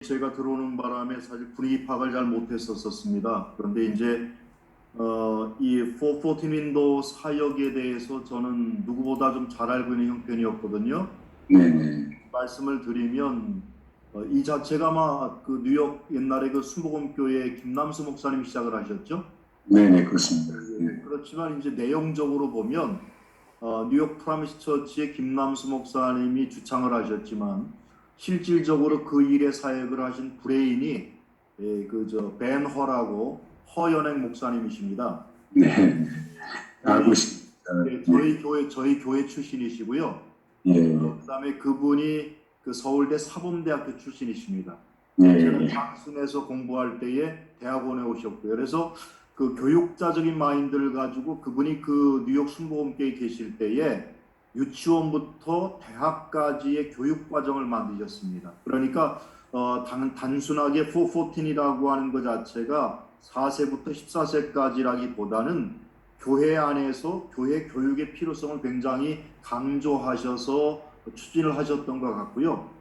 제가 들어오는 바람에 사실 분위기 파악을 잘 못했었습니다. 그런데 이제 이 414 윈도우 사역에 대해서 저는 누구보다 좀 잘 알고 있는 형편이었거든요. 네네. 말씀을 드리면 이 자체가 아마 그 뉴욕 옛날에 그 순복음교회 김남수 목사님이 시작을 하셨죠. 네네, 그렇습니다. 네. 그렇지만 이제 내용적으로 보면 뉴욕 프라미스 처치의 김남수 목사님이 주창을 하셨지만 실질적으로 그 일에 사역을 하신 브레인이 벤 허라고 허연행 목사님이십니다. 네. 알고 그분이 있습니다. 저희 교회 출신이시고요. 예, 그다음에 그분이 그 서울대 사범대학교 출신이십니다. 제가 예, 장순에서 공부할 때에 대학원에 오셨고요. 그래서 그 교육자적인 마인드를 가지고 그분이 그 뉴욕 순복음교회에 계실 때에 유치원부터 대학까지의 교육 과정을 만드셨습니다. 그러니까 단순하게 414이라고 하는 것 자체가 4세부터 14세까지라기보다는 교회 안에서 교회 교육의 필요성을 굉장히 강조하셔서 추진을 하셨던 것 같고요.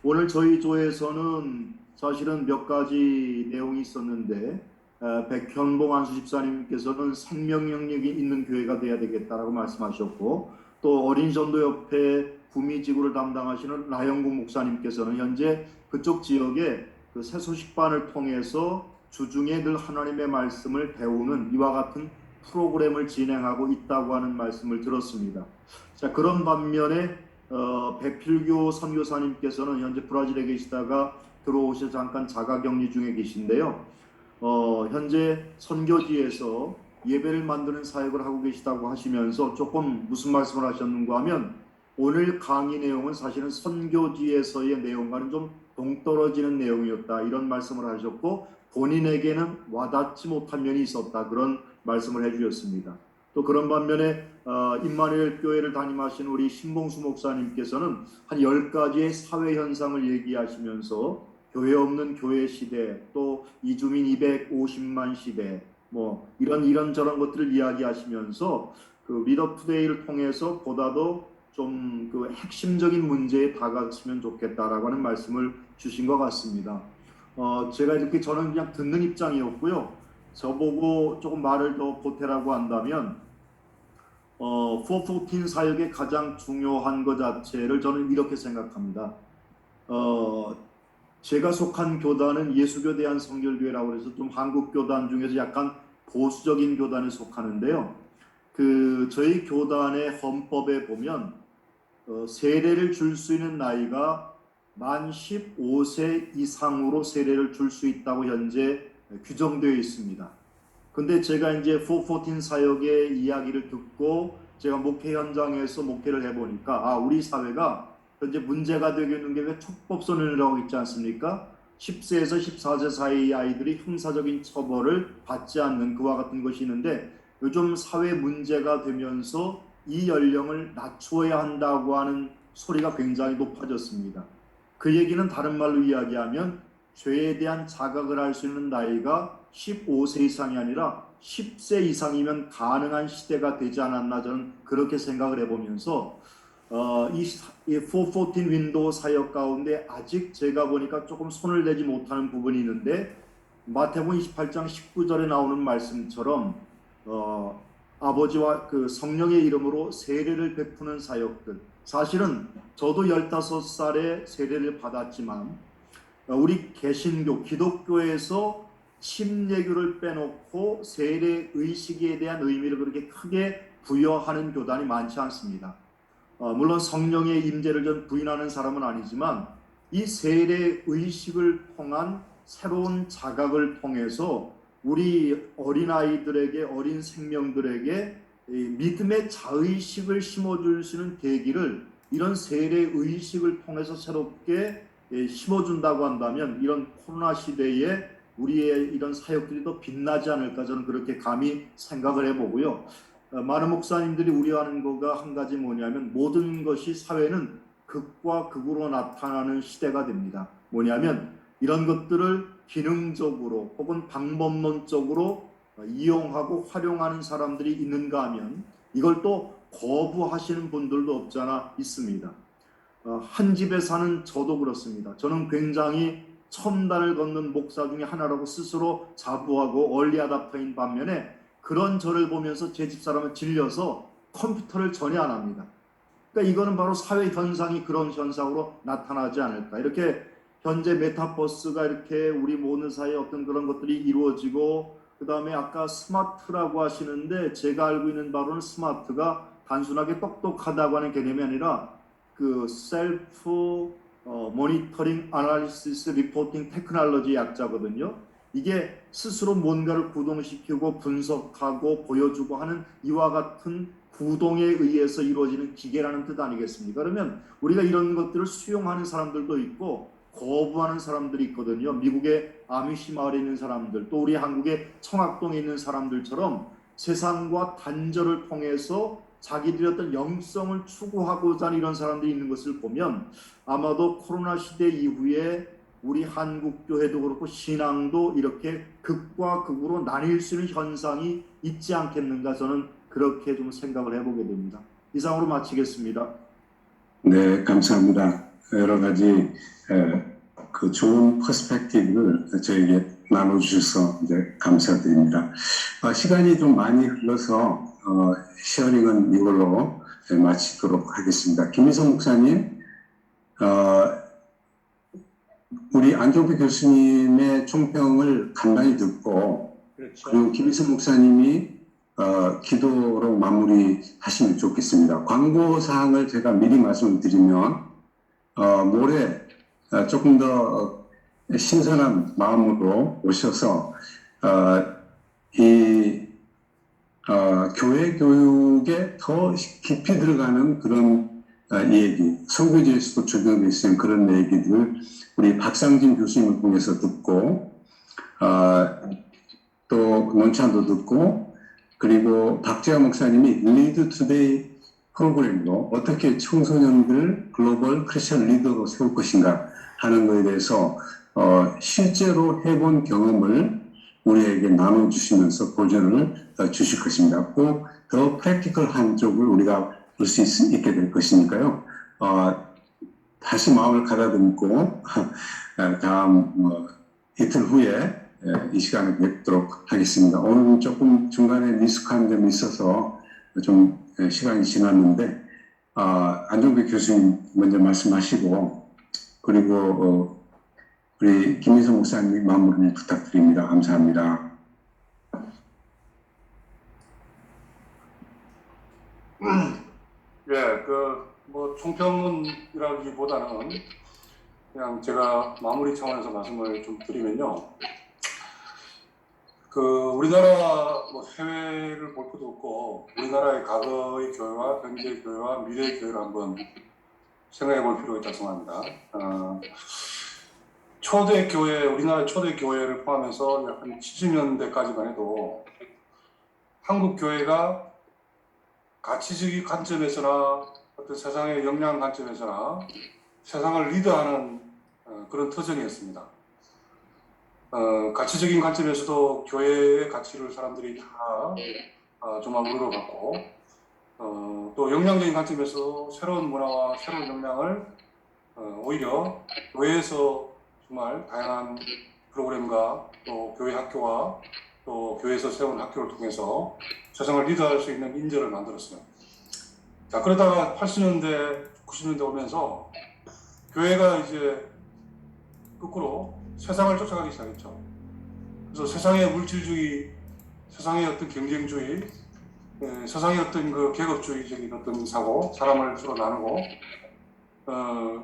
오늘 저희 조에서는 사실은 몇 가지 내용이 있었는데 백현봉 안수 집사님께서는 생명 영역이 있는 교회가 돼야 되겠다라고 말씀하셨고, 또 어린전도협회 구미지구를 담당하시는 나영국 목사님께서는 현재 그쪽 지역에 그 새소식반을 통해서 주중에 늘 하나님의 말씀을 배우는 이와 같은 프로그램을 진행하고 있다고 하는 말씀을 들었습니다. 자, 그런 반면에 배필교 선교사님께서는 현재 브라질에 계시다가 들어오셔서 잠깐 자가격리 중에 계신데요. 현재 선교지에서 예배를 만드는 사역을 하고 계시다고 하시면서 조금 무슨 말씀을 하셨는가 하면, 오늘 강의 내용은 사실은 선교지에서의 내용과는 좀 동떨어지는 내용이었다, 이런 말씀을 하셨고, 본인에게는 와닿지 못한 면이 있었다, 그런 말씀을 해주셨습니다. 또 그런 반면에 임마누엘 교회를 담임하신 우리 신봉수 목사님께서는 한 10가지의 사회 현상을 얘기하시면서 교회 없는 교회 시대, 또 이주민 250만 시대, 뭐 이런저런 것들을 이야기하시면서 그 리더 투데이를 통해서 보다도 좀 그 핵심적인 문제에 다가갔으면 좋겠다라고 하는 말씀을 주신 것 같습니다. 제가 이렇게 저는 그냥 듣는 입장이었고요. 저보고 조금 말을 더 보태라고 한다면 414 사역의 가장 중요한 것 자체를 저는 이렇게 생각합니다. 제가 속한 교단은 예수교 대한성결교회라고 해서 좀 한국 교단 중에서 약간 보수적인 교단에 속하는데요. 저희 교단의 헌법에 보면 세례를 줄 수 있는 나이가 만 15세 이상으로 세례를 줄 수 있다고 현재 규정되어 있습니다. 근데 제가 이제 414 사역의 이야기를 듣고 제가 목회 현장에서 목회를 해보니까 우리 사회가 현재 문제가 되고 있는 게 왜 촉법소년이라고 있지 않습니까? 10세에서 14세 사이 아이들이 형사적인 처벌을 받지 않는 그와 같은 것이 있는데, 요즘 사회 문제가 되면서 이 연령을 낮추어야 한다고 하는 소리가 굉장히 높아졌습니다. 그 얘기는 다른 말로 이야기하면 죄에 대한 자각을 할 수 있는 나이가 15세 이상이 아니라 10세 이상이면 가능한 시대가 되지 않았나, 저는 그렇게 생각을 해보면서 이 414 윈도우 사역 가운데 아직 제가 보니까 조금 손을 대지 못하는 부분이 있는데, 마태복음 28장 19절에 나오는 말씀처럼 아버지와 그 성령의 이름으로 세례를 베푸는 사역들, 사실은 저도 15살에 세례를 받았지만 우리 개신교 기독교에서 침례교를 빼놓고 세례 의식에 대한 의미를 그렇게 크게 부여하는 교단이 많지 않습니다. 물론 성령의 임재를 좀 부인하는 사람은 아니지만 이 세례 의식을 통한 새로운 자각을 통해서 우리 어린아이들에게, 어린 생명들에게 믿음의 자의식을 심어줄 수 있는 계기를 이런 세례 의식을 통해서 새롭게 심어준다고 한다면, 이런 코로나 시대에 우리의 이런 사역들이 더 빛나지 않을까, 저는 그렇게 감히 생각을 해보고요. 많은 목사님들이 우려하는 거가 한 가지 뭐냐면, 모든 것이 사회는 극과 극으로 나타나는 시대가 됩니다. 뭐냐면 이런 것들을 기능적으로 혹은 방법론적으로 이용하고 활용하는 사람들이 있는가 하면 이걸 또 거부하시는 분들도 없지 않아 있습니다. 한 집에 사는 저도 그렇습니다. 저는 굉장히 첨단을 걷는 목사 중에 하나라고 스스로 자부하고 얼리 아답터인 반면에 그런 저를 보면서 제 집사람은 질려서 컴퓨터를 전혀 안 합니다. 그러니까 이거는 바로 사회 현상이 그런 현상으로 나타나지 않을까. 이렇게 현재 메타버스가 이렇게 우리 모든 사이에 어떤 그런 것들이 이루어지고, 그 다음에 아까 스마트라고 하시는데 제가 알고 있는 바로는 스마트가 단순하게 똑똑하다고 하는 개념이 아니라 그 셀프 모니터링 아날리시스 리포팅 테크놀로지 약자거든요. 이게 스스로 뭔가를 구동시키고 분석하고 보여주고 하는 이와 같은 구동에 의해서 이루어지는 기계라는 뜻 아니겠습니까? 그러면 우리가 이런 것들을 수용하는 사람들도 있고 거부하는 사람들이 있거든요. 미국의 아미시 마을에 있는 사람들, 또 우리 한국의 청학동에 있는 사람들처럼 세상과 단절을 통해서 자기들의 어떤 영성을 추구하고자 하는 이런 사람들이 있는 것을 보면 아마도 코로나 시대 이후에 우리 한국 교회도 그렇고 신앙도 이렇게 극과 극으로 나뉠 수 있는 현상이 있지 않겠는가, 저는 그렇게 좀 생각을 해보게 됩니다. 이상으로 마치겠습니다. 네, 감사합니다. 여러 가지 그 좋은 퍼스펙티브를 저에게 나눠주셔서 이제 감사드립니다. 시간이 좀 많이 흘러서 시어링은 이걸로 마치도록 하겠습니다. 김희성 목사님, 우리 안종필 교수님의 총평을 간단히 듣고, 그렇죠. 그리고 김희성 목사님이 기도로 마무리하시면 좋겠습니다. 광고 사항을 제가 미리 말씀드리면 모레 조금 더 신선한 마음으로 오셔서 이 교회 교육에 더 깊이 들어가는 그런 얘기, 선교지에서도 적용되어 있는 그런 얘기들 우리 박상진 교수님을 통해서 듣고 또 논찬도 듣고, 그리고 박재화 목사님이 리드 투데이 프로그램으로 어떻게 청소년들 글로벌 크리스천 리더로 세울 것인가 하는 것에 대해서 실제로 해본 경험을 우리에게 나눠주시면서 보전을 주실 것입니다. 꼭 더 프랙티컬한 쪽을 우리가 볼 수 있게 될 것이니까요. 다시 마음을 가다듬고 다음 이틀 후에 이 시간에 뵙도록 하겠습니다. 오늘 조금 중간에 미숙한 점이 있어서 좀 시간이 지났는데 안종필 교수님 먼저 말씀하시고, 그리고 우리 김희성 목사님 마무리 부탁드립니다. 감사합니다. 예, 뭐 총평이라기보다는 그냥 제가 마무리 차원에서 말씀을 좀 드리면요. 우리나라 뭐 해외를 볼 것도 없고 우리나라의 과거의 교회와 현재의 교회와 미래의 교회를 한번 생각해 볼 필요가 있다고 생각합니다. 초대 교회, 우리나라 초대 교회를 포함해서 약 70년대까지만 해도 한국 교회가 가치적인 관점에서나 어떤 세상의 역량 관점에서나 세상을 리드하는 그런 터전이었습니다. 가치적인 관점에서도 교회의 가치를 사람들이 다 정말 우러러봤고, 또 역량적인 관점에서 새로운 문화와 새로운 역량을 오히려 교회에서 정말 다양한 프로그램과 또 교회 학교와 또 교회에서 세운 학교를 통해서 세상을 리드할 수 있는 인재를 만들었어요. 자, 그러다가 80년대, 90년대 오면서 교회가 이제 거꾸로 세상을 쫓아가기 시작했죠. 그래서 세상의 물질주의, 세상의 어떤 경쟁주의, 세상의 어떤 그 계급주의적인 어떤 사고, 사람을 서로 나누고,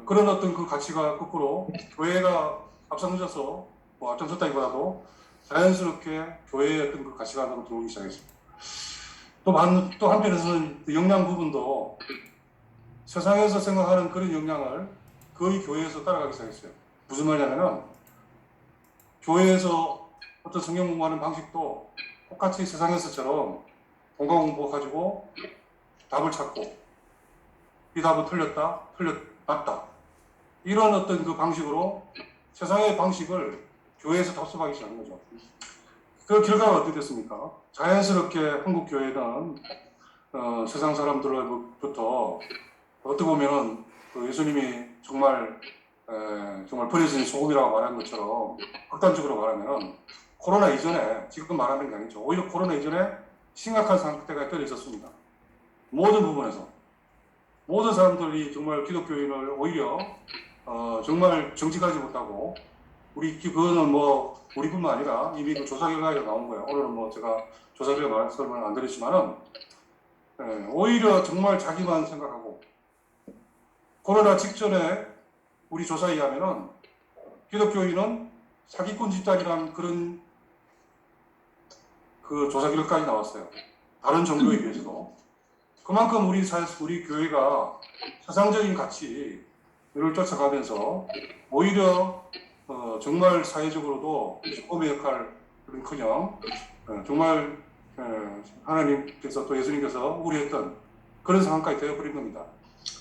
그런 어떤 그 가치가 거꾸로 교회가 앞장서서, 뭐 앞장섰다기보다도 자연스럽게 교회의 어떤 그 가치가 안으로 들어오기 시작했습니다. 또 한편에서는 그 역량 부분도 세상에서 생각하는 그런 역량을 거의 교회에서 따라가기 시작했어요. 무슨 말이냐면은 교회에서 어떤 성경 공부하는 방식도 똑같이 세상에서처럼 공과 공부해가지고 답을 찾고 이 답은 틀렸다, 맞다, 이런 어떤 그 방식으로 세상의 방식을 교회에서 답습하기 시작한 거죠. 그 결과가 어떻게 됐습니까? 자연스럽게 한국 교회는 세상 사람들로부터 어떻게 보면은 그 예수님이 정말 정말 버려진 소금이라고 말하는 것처럼 극단적으로 말하면 코로나 이전에 지금 말하는 게 아니죠. 오히려 코로나 이전에 심각한 상태가 떨어 있었습니다. 모든 부분에서 모든 사람들이 정말 기독교인을 오히려 정말 정직하지 못하고 그거는 뭐 우리뿐만 아니라 이미 그 조사 결과에 나온 거예요. 오늘은 뭐 제가 조사 결과 말씀을 안 드렸지만은 오히려 정말 자기만 생각하고 코로나 직전에 우리 조사에 의하면은 기독교인은 사기꾼 집단이라는 그런 그 조사 결과까지 나왔어요. 다른 종교에 비해서도. 그만큼 우리 교회가 세상적인 가치를 쫓아가면서 오히려 정말 사회적으로도 조금의 역할은커녕 정말 하나님께서 또 예수님께서 우려했던 그런 상황까지 되어버린 겁니다.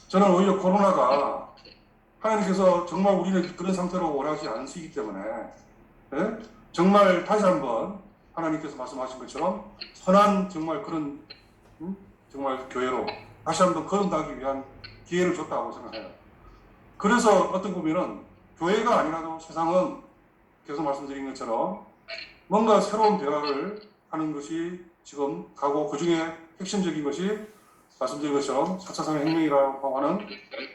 저는 오히려 코로나가 하나님께서 정말 우리를 그런 상태로 원하지 않으시기 때문에 정말 다시 한번 하나님께서 말씀하신 것처럼 선한 정말 그런 정말 교회로 다시 한번 거듭나기 위한 기회를 줬다고 생각해요. 그래서 어떤 보면은 교회가 아니라도 세상은 계속 말씀드린 것처럼 뭔가 새로운 변화를 하는 것이 지금 가고 그 중에 핵심적인 것이 말씀드린 것처럼 4차 산업혁명이라고 하는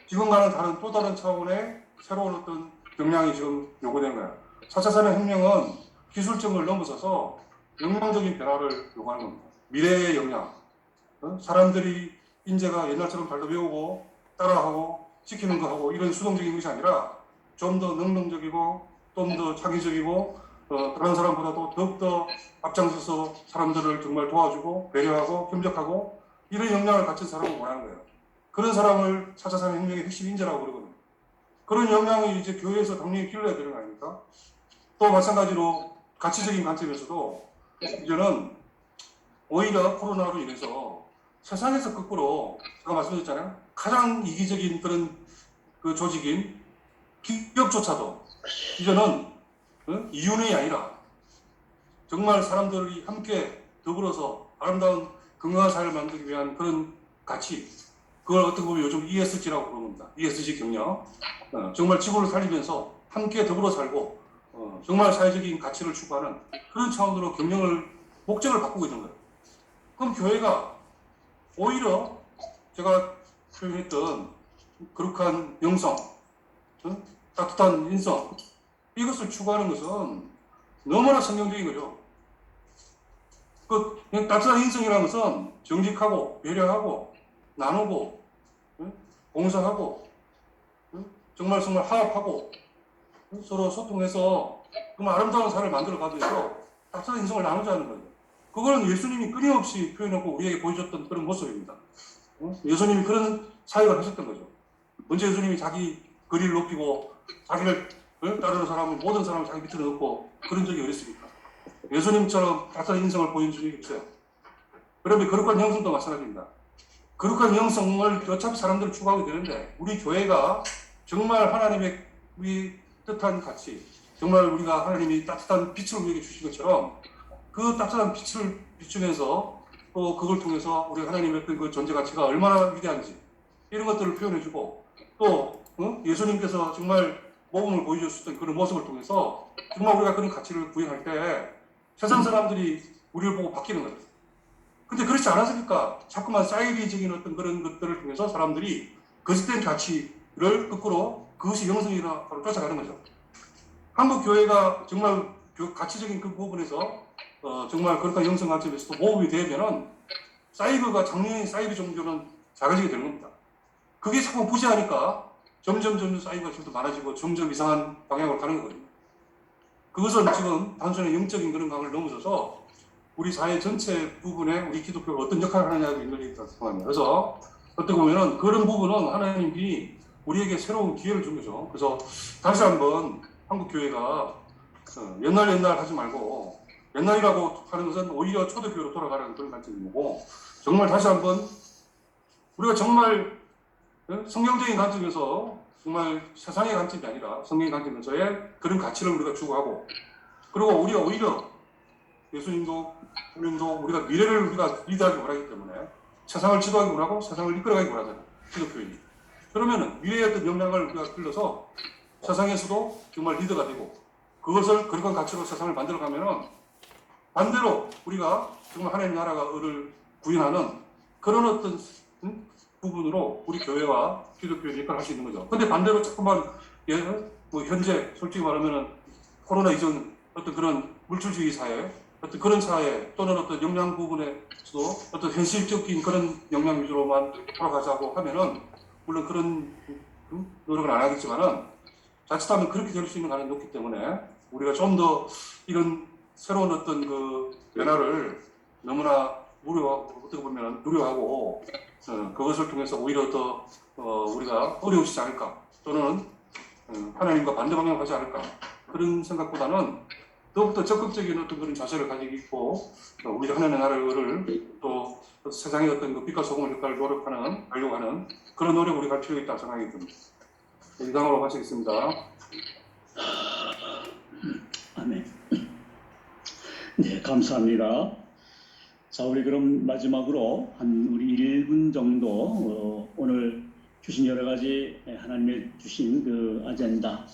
지금과는 또 다른 차원의 새로운 어떤 역량이 지금 요구되는 거예요. 4차 산업혁명은 기술적을 넘어서서 역량적인 변화를 요구하는 겁니다. 미래의 역량. 사람들이 인재가 옛날처럼 발로 배우고 따라하고 시키는 거 하고 이런 수동적인 것이 아니라 좀 더 능동적이고 좀 더 창의적이고 다른 사람보다도 더욱더 앞장서서 사람들을 정말 도와주고 배려하고 협력하고 이런 역량을 가진 사람을 원하는 거예요. 그런 사람을 4차 산업혁명의 핵심 인재라고 그러거든요. 그런 역량이 이제 교회에서 당연히 길러야 되는 거 아닙니까? 또 마찬가지로 가치적인 관점에서도 이제는 오히려 코로나로 인해서 세상에서 거꾸로 제가 말씀드렸잖아요. 가장 이기적인 그런 그 조직인 기업조차도 이제는 이윤이 아니라 정말 사람들이 함께 더불어서 아름다운 건강한 사회를 만들기 위한 그런 가치, 그걸 어떻게 보면 요즘 ESG라고 부릅니다. ESG 경영. 정말 지구를 살리면서 함께 더불어 살고 정말 사회적인 가치를 추구하는 그런 차원으로 목적을 바꾸고 있는 거예요. 그럼 교회가 오히려 제가 표현했던 거룩한 영성, 따뜻한 인성, 이것을 추구하는 것은 너무나 성경적인 거죠. 그 따뜻한 인성이라는 것은 정직하고 배려하고 나누고 봉사하고 정말 화합하고 서로 소통해서 정말 아름다운 사회를 만들어가면서 따뜻한 인성을 나누자는 거예요. 그거는 예수님이 끊임없이 표현하고 우리에게 보여줬던 그런 모습입니다. 예수님이 그런 사역을 하셨던 거죠. 언제 예수님이 자기 거리를 높이고 자기를 따르는 사람을 모든 사람을 자기 밑으로 넣고 그런 적이 어디 있습니까? 예수님처럼 따뜻한 인성을 보여준 적이 없어요. 그러면 거룩한 영성도 마찬가지입니다. 거룩한 영성을 어차피 사람들을 추구하게 되는데 우리 교회가 정말 하나님의 우리 뜻한 가치, 정말 우리가 하나님이 따뜻한 빛을 우리에게 주신 것처럼 그 따뜻한 빛을 비추면서 또 그걸 통해서 우리 하나님의 그 존재 가치가 얼마나 위대한지 이런 것들을 표현해주고 또 예수님께서 정말 모범을 보여주셨던 그런 모습을 통해서 정말 우리가 그런 가치를 구현할 때 세상 사람들이 우리를 보고 바뀌는 거예요. 근데 그렇지 않았습니까? 자꾸만 사이비적인 어떤 그런 것들을 통해서 사람들이 거짓된 가치를 거꾸로 그것이 영성이라고 쫓아가는 거죠. 한국 교회가 정말 가치적인 그 부분에서 정말 그렇다 영성 관점에서도 모범이 되면은 사이버가 작년에 사이버 종교는 작아지게 되는 겁니다. 그게 자꾸 부재하니까 점점 사이버가 좀 더 많아지고 점점 이상한 방향으로 가는 거거든요. 그것은 지금 단순히 영적인 그런 강을 넘어서서 우리 사회 전체 부분에 우리 기독교가 어떤 역할을 하느냐고 연결이 있다고 생각합니다. 그래서 어떻게 보면은 그런 부분은 하나님이 우리에게 새로운 기회를 준 거죠. 그래서 다시 한번 한국 교회가 옛날 하지 말고 옛날이라고 하는 것은 오히려 초대교회로 돌아가라는 그런 관점이고 정말 다시 한번 우리가 정말 성경적인 관점에서 정말 세상의 관점이 아니라 성경의 관점에서의 그런 가치를 우리가 추구하고 그리고 우리가 오히려 예수님도 하나님도 우리가 미래를 우리가 리드하기 원하기 때문에 세상을 지도하기 원하고 세상을 이끌어가기 원하잖아요. 기독교인이. 그러면은 미래의 어떤 역량을 우리가 끌어서 세상에서도 정말 리더가 되고 그것을 그런 가치로 세상을 만들어가면은 반대로 우리가 정말 하나님 나라를 구현하는 그런 어떤 부분으로 우리 교회와 기독교의 역할을 할 수 있는 거죠. 근데 반대로 조금만 뭐 현재 솔직히 말하면은 코로나 이전 어떤 그런 물질주의 사회, 어떤 그런 사회 또는 어떤 역량 부분에서도 어떤 현실적인 그런 역량 위주로만 돌아가자고 하면은 물론 그런 노력을 안 하겠지만은 자칫하면 그렇게 될 수 있는 가능성이 높기 때문에 우리가 좀 더 이런 새로운 어떤 그 변화를 너무나 어떻게 보면 두려워하고 그것을 통해서 오히려 더 우리가 어려우시지 않을까 또는 하나님과 반대 방향을 가지 않을까 그런 생각보다는 더욱더 적극적인 어떤 그런 자세를 가지고 우리 하나님의 나라를 또 세상의 어떤 그 빛과 소금의 역할을 하려고 하는 그런 노력을 우리가 할 필요가 있다고 생각이 듭니다. 이상으로 마치겠습니다. 아멘. 네, 감사합니다. 자, 우리 그럼 마지막으로 우리 1분 정도 오늘 주신 여러 가지 하나님의 주신 그 아젠다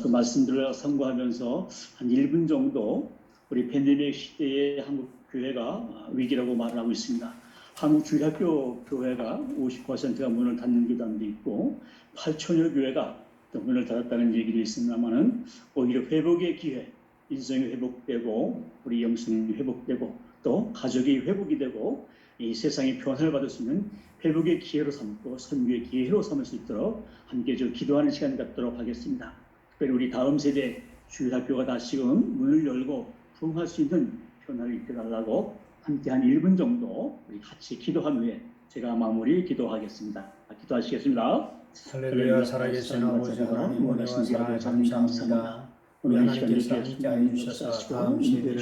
그 말씀들을 상고하면서 한 1분 정도 우리 팬데믹 시대에 한국 교회가 위기라고 말을 하고 있습니다. 한국 주일학교 교회가 50%가 문을 닫는 교단도 있고 8천여 교회가 또 문을 닫았다는 얘기도 있습니다만은 오히려 회복의 기회, 인성이 회복되고 우리 영성이 회복되고 또 가족이 회복이 되고 이 세상이 변화를 받을 수 있는 회복의 기회로 삼고 선교의 기회로 삼을 수 있도록 함께 기도하는 시간 갖도록 하겠습니다. 특별히 우리 다음 세대 주일학교가 다시금 문을 열고 부흥할 수 있는 변화를 이끌어달라고 함께 한 1분 정도 우리 같이 기도한 후에 제가 마무리 기도하겠습니다. 기도하시겠습니다. 할렐루야. 살아계신 아버지 하나님 은혜와 사랑을 감사합니다. 우리 하나님께서 함께하여 주셔서 다음 시대를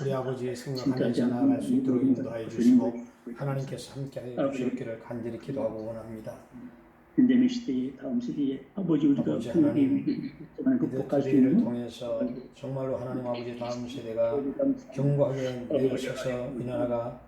우리 아버지의 생각하면서 나아갈 수 있도록 인도하여 주시고 하나님께서 함께하여 주시기를 간절히 기도하고 원합니다. 팬데믹 시대의 다음 시대에 아버지 우리가 아버지 하나님 극복할 수 이들을 있는 통해서 정말로 하나님 아버지 다음 세대가 견고하게 내어서서 이 나라가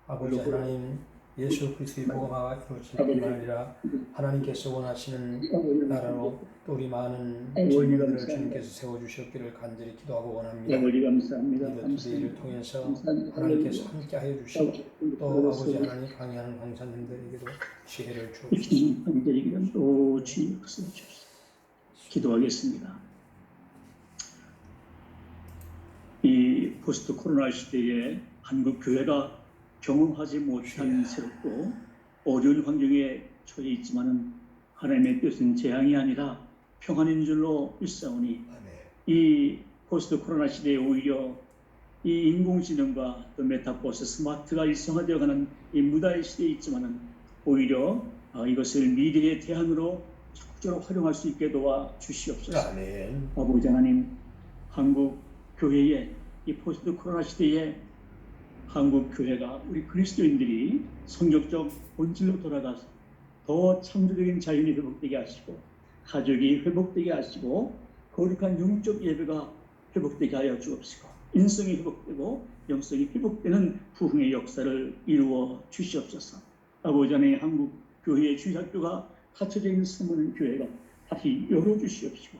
아버지 하나님 예수 그리스도의 복음화가 이루어질 뿐만 아니라 하나님께서 원하시는 나라로 또 우리 많은 질문들을 주님께서 세워주셨기를 간절히 기도하고 원합니다. 이들을 통해서 하나님께서 함께하여 주시고 또 아버지 하나님 강의하는 강사님들에게도 지혜를 주옵소서. 또 주님 주옵소서. 기도하겠습니다. 이 포스트 코로나 시대에 한국 교회가 경험하지 못한 새롭고 어려운 환경에 처해 있지만은 하나님의 뜻은 재앙이 아니라 평안인 줄로 일사오니 이 포스트 코로나 시대에 오히려 이 인공지능과 또 메타버스 스마트가 일상화되어가는 이 무다의 시대에 있지만은 오히려 이것을 미래의 대안으로 적극적으로 활용할 수 있게 도와 주시옵소서. 아버지 하나님, 한국 교회의 이 포스트 코로나 시대에 한국 교회가 우리 그리스도인들이 성경적 본질로 돌아가서 더 창조적인 자연이 회복되게 하시고 가족이 회복되게 하시고 거룩한 영적 예배가 회복되게 하여 주옵시고 인성이 회복되고 영성이 회복되는 부흥의 역사를 이루어 주시옵소서. 아버지 하나님, 한국 교회의 주일학교가 닫혀져 있는 수많은 교회가 다시 열어주시옵시고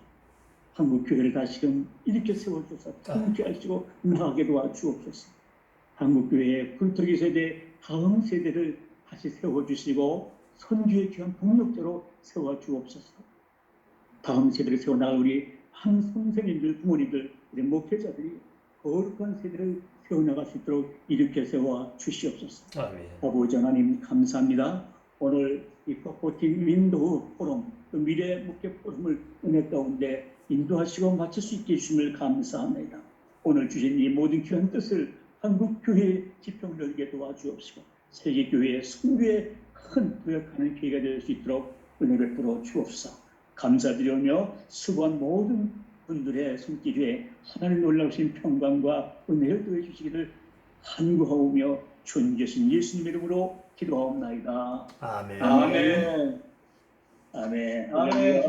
한국 교회를 다시금 일으켜 세워주셔서 함께 하시고 나아가게 도와주옵소서. 한국교회의 굴뚝이 세대, 다음 세대를 다시 세워주시고 선교의 귀한 동력자로 세워주옵소서. 다음 세대를 세워나갈 우리 한 선생님들, 부모님들, 우리 목회자들이 거룩한 세대를 세워나갈 수 있도록 일으켜 세워 주시옵소서. 아버지 하나님 감사합니다. 오늘 이 퍼포팅 윈도우 포럼, 미래 목회 포럼을 은혜 가운데 인도하시고 마칠 수 있게 해주심을 감사합니다. 오늘 주신 이 모든 귀한 뜻을 한국교회의 지평을 열게 도와주옵시고 세계교회의 선교에 큰 도약하는 기회가 될 수 있도록 은혜 베풀어 주옵소서. 감사드리며 수고한 모든 분들의 손길 위에 하나님 놀라우신 평강과 은혜를 더해 주시기를 간구하오며 존귀하신 예수님 이름으로 기도하옵나이다. 아멘. 아멘. 아멘. 아멘.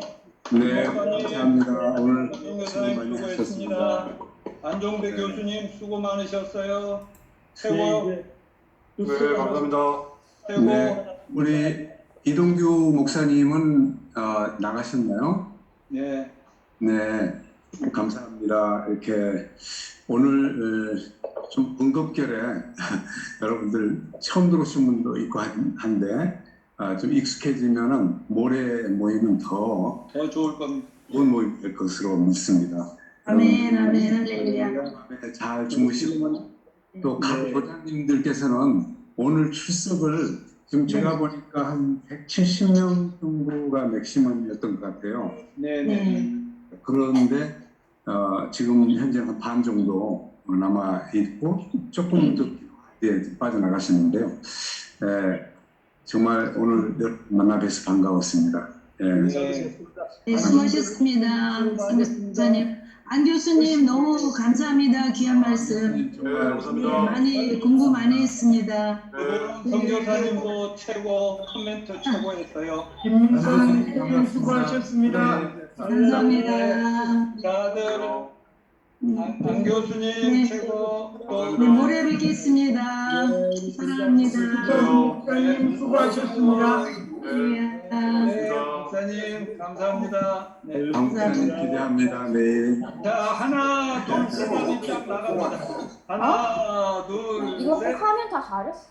네, 감사합니다. 오늘 수고 많이 하셨습니다. 수고했습니다. 안종배 교수님 수고 많으셨어요. 최고. 네, 네, 감사합니다. 최고. 네, 우리 이동규 목사님은 나가셨나요? 네. 네, 감사합니다. 이렇게 오늘 좀 응급결에 여러분들 처음 들어오신 분도 있고 한데 좀 익숙해지면은 모레 모임은 더 더 좋을 겁니다. 좋은 모임 될 것으로 믿습니다. 아멘, 아멘, 할렐루야. 밤에 잘 주무시고 또 각 교장님들께서는 오늘 출석을 지금 제가 보니까 한 170명 정도가 맥시멈이었던 것 같아요. 네, 네. 네. 그런데 지금 현재 한 반 정도 남아 있고 조금 더 빠져나가시는데요. 정말 오늘 만나 뵈서 반가웠습니다. 네, 수고하셨습니다. 사무장님. 안 교수님 너무 감사합니다. 귀한 말씀. 정말 네, 많이 공부 많이 했습니다. 성교사님도 최고, 코멘트 최고였어요. 네, 수고하셨습니다. 감사합니다. 다들 안 교수님 네. 최고. 또 네, 모레 뵙겠습니다. 사랑합니다. 목사님 수고하셨습니다. 할렐루야. 네, 목사님 감사합니다. 네. 방문하는 기대합니다. 네. 자, 하나, 둘, 셋, 넷 나갑니다. 하나, 둘, 이거 셋. 꼭 하면 다 잘했어.